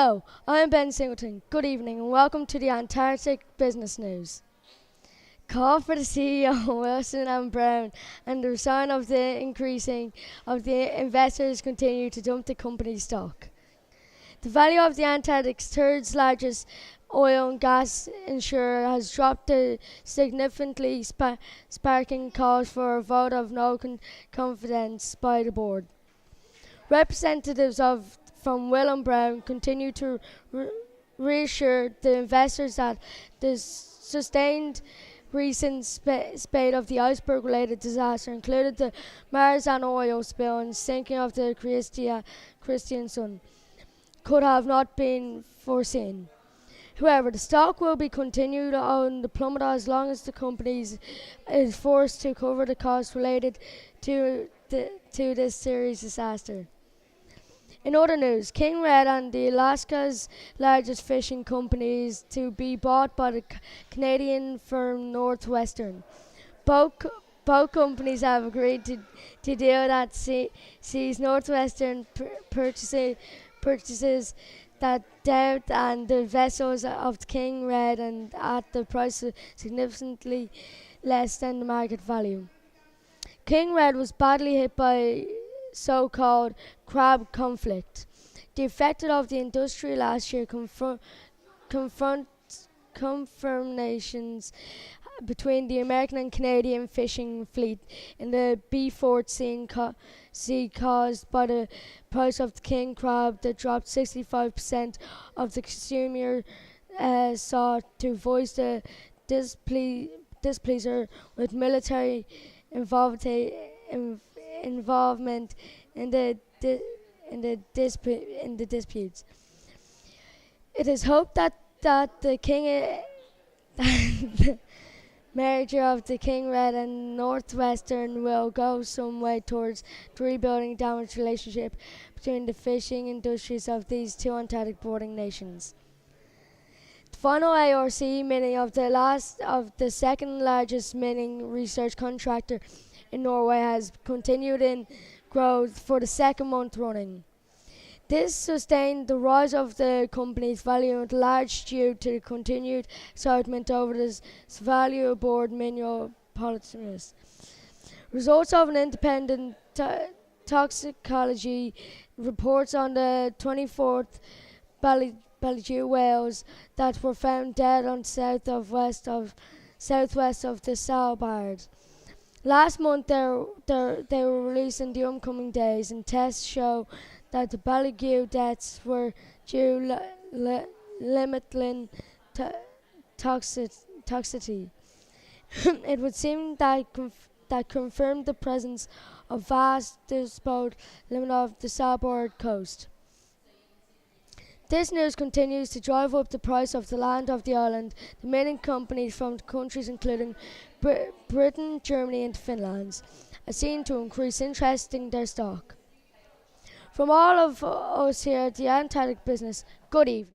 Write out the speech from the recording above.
Hello, I'm Ben Singleton. Good evening and welcome to the Antarctic Business News. Call for the CEO Wilson and Brown and the sign of the increasing of the investors continue to dump the company's stock. The value of the Antarctic's third largest oil and gas insurer has dropped significantly, sparking calls for a vote of no confidence by the board. Representatives from Will and Brown continue to reassure the investors that the sustained recent spate of the iceberg-related disaster included the Marzan oil spill and sinking of the Christian Sun could have not been foreseen. However, the stock will be continued on the plummet as long as the company is forced to cover the costs related to this serious disaster. In other news, King Red and the Alaska's largest fishing companies to be bought by the Canadian firm Northwestern. Both companies have agreed to deal that sees Northwestern purchases that doubt and the vessels of King Red and at the price significantly less than the market value. King Red was badly hit by so-called crab conflict. The effect of the industry last year confrontations between the American and Canadian fishing fleet in the Beaufort Sea caused by the price of the king crab that dropped 65% of the consumer sought to voice the displeasure with military involvement in the disputes. It is hoped that the merger of the King Red and Northwestern will go some way towards rebuilding damaged relationship between the fishing industries of these two Antarctic bordering nations. The final ARC meeting of the second largest mining research contractor in Norway has continued in growth for the second month running. This sustained the rise of the company's value at large due to the continued excitement over the value aboard mineral polymetals. Results of an independent toxicology reports on the 24th Beluga whales that were found dead on southwest of the Svalbard. Last month, they were released in the upcoming days, and tests show that the beluga deaths were due limited toxicity. It would seem that confirmed the presence of vast disposed limit of the Svalbard coast. This news continues to drive up the price of the land of the island. The mining companies from countries including Britain, Germany and Finland are seen to increase interest in their stock. From all of us here at the Antarctic Business, good evening.